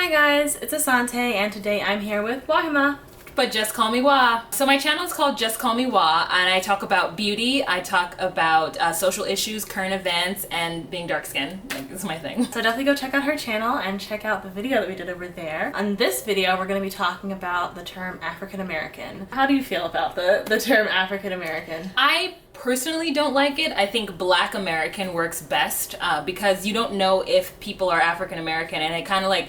Hi guys, it's Ahsante, and today I'm here with Wahima. But just call me Wah. So my channel is called Just Call Me Wah, and I talk about beauty, I talk about social issues, current events, and being dark skinned. Like, it's my thing. So definitely go check out her channel and check out the video that we did over there. On this video, we're going to be talking about the term African American. How do you feel about the term African American? I personally don't like it. I think Black American works best because you don't know if people are African American, and it kind of like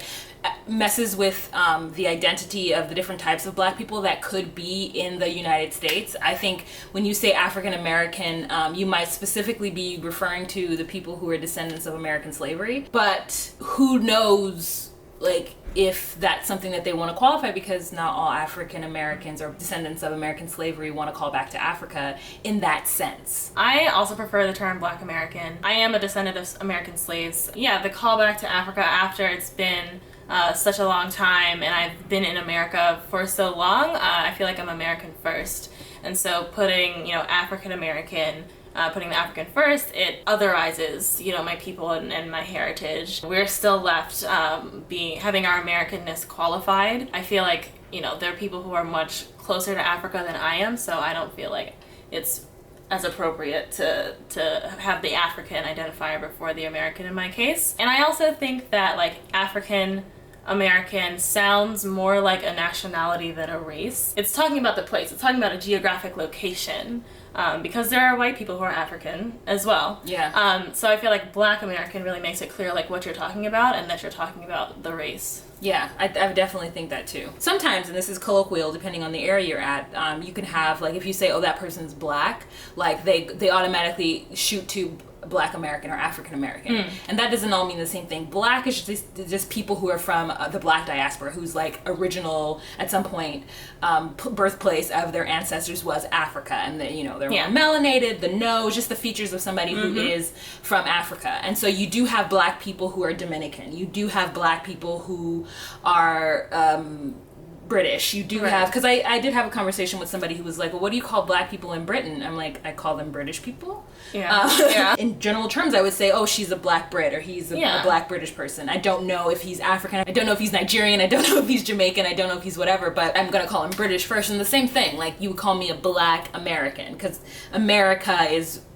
messes with the identity of the different types of Black people that could be in the United States. I think when you say African American, you might specifically be referring to the people who are descendants of American slavery, but who knows, like, if that's something that they want to qualify, because not all African Americans or descendants of American slavery want to call back to Africa in that sense. I also prefer the term Black American. I am a descendant of American slaves. Yeah, the callback to Africa after it's been such a long time, and I've been in America for so long, I feel like I'm American first. And so putting, African American, putting the African first, it otherizes, my people and my heritage. We're still left having our Americanness qualified. I feel like, there are people who are much closer to Africa than I am, so I don't feel like it's as appropriate to have the African identifier before the American in my case. And I also think that, like, African American sounds more like a nationality than a race. It's talking about the place, it's talking about a geographic location, because there are white people who are African as well. Yeah. So I feel like Black American really makes it clear, like, what you're talking about, and that you're talking about the race. Yeah, I definitely think that too. Sometimes, and this is colloquial depending on the area you're at, you can have, like, if you say, oh, that person's Black, like, they automatically shoot to Black American or African American. And that doesn't all mean the same thing. Black is just people who are from the Black diaspora, whose, like, original, at some point, birthplace of their ancestors was Africa, and they're more melanated, the nose, just the features of somebody who is from Africa. And so you do have Black people who are Dominican. You do have Black people who are British. You do have, because I did have a conversation with somebody who was like, well, what do you call Black people in Britain? I'm like, I call them British people. Yeah. In general terms, I would say, oh, she's a Black Brit, or he's a Black British person. I don't know if he's African. I don't know if he's Nigerian. I don't know if he's Jamaican. I don't know if he's whatever, but I'm going to call him British first. And the same thing, like, you would call me a Black American, because America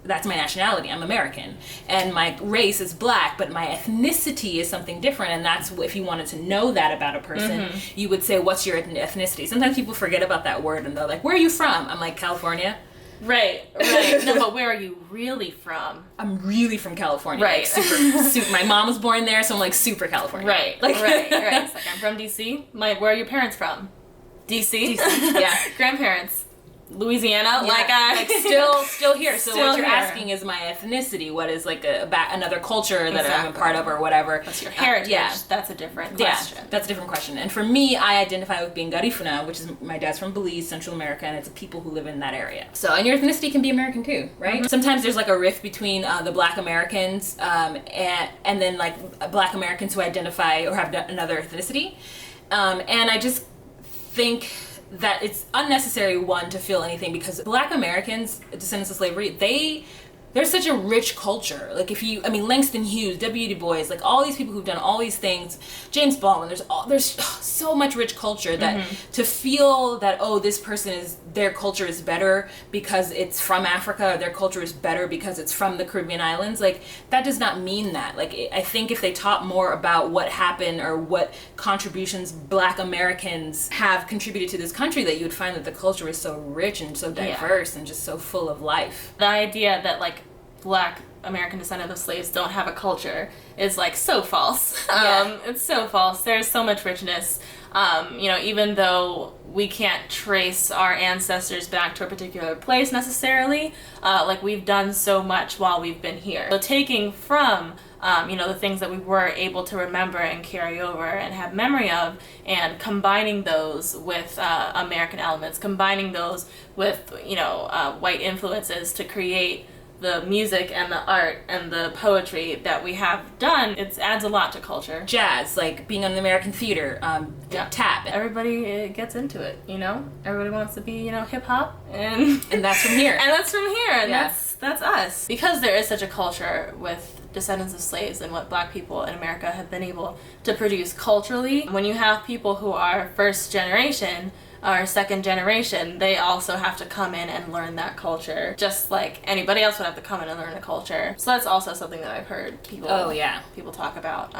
that's my nationality. I'm American, and my race is Black, but my ethnicity is something different. And that's, if you wanted to know that about a person, you would say, what's your ethnicity? Sometimes people forget about that word, and they're like, where are you from? I'm like, California. Right. No, but where are you really from? I'm really from California. Right. Like, super. My mom was born there, so I'm like super California. Right. Like, right. It's like, I'm from DC. Where are your parents from? DC. Yeah. Grandparents. Louisiana, still here. So what you're asking is my ethnicity. What is, like, another culture that I'm a part of, or whatever? That's your heritage. That's a different question. Yeah, that's a different question. And for me, I identify with being Garifuna, which is, my dad's from Belize, Central America, and it's people who live in that area. So, and your ethnicity can be American too, right? Sometimes there's, like, a rift between the Black Americans and then, like, Black Americans who identify or have another ethnicity, and I just think that it's unnecessary, one, to feel anything, because Black Americans, descendants of slavery, there's such a rich culture. Like, Langston Hughes, W. Du Bois, like, all these people who've done all these things, James Baldwin, there's so much rich culture that to feel that, oh, this person their culture is better because it's from Africa, or their culture is better because it's from the Caribbean islands, like, that does not mean that. Like, I think if they taught more about what happened or what contributions Black Americans have contributed to this country, that you would find that the culture is so rich and so diverse and just so full of life. The idea that, like, Black American descendants of slaves don't have a culture is, like, so false. It's so false. There's so much richness. Even though we can't trace our ancestors back to a particular place necessarily, like, we've done so much while we've been here. So taking from the things that we were able to remember and carry over and have memory of, and combining those with American elements, combining those with white influences to create the music and the art and the poetry that we have done, it adds a lot to culture. Jazz, like being on the American theater, tap. Everybody gets into it, Everybody wants to be, hip hop, and that's from here. And that's from here, and that's us. Because there is such a culture with descendants of slaves and what Black people in America have been able to produce culturally. When you have people who are first generation or second generation, they also have to come in and learn that culture, just like anybody else would have to come in and learn a culture. So that's also something that I've heard people people talk about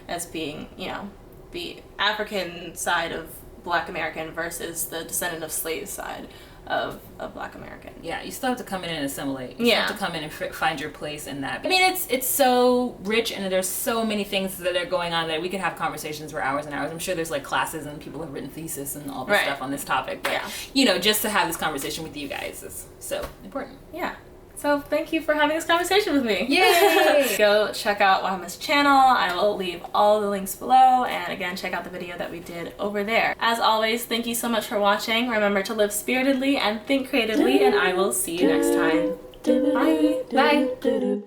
as being, you know, the African side of Black American versus the descendant of slaves side of Black American. Yeah, you still have to come in and assimilate. You still have to come in and find your place in that. I mean, it's so rich, and there's so many things that are going on that we could have conversations for hours and hours. I'm sure there's like classes and people have written thesis and all this stuff on this topic. But, you know, just to have this conversation with you guys is so important. Yeah. So thank you for having this conversation with me. Yay! Go check out Wahama's channel. I will leave all the links below. And again, check out the video that we did over there. As always, thank you so much for watching. Remember to live spiritedly and think creatively. And I will see you next time. Bye. Bye.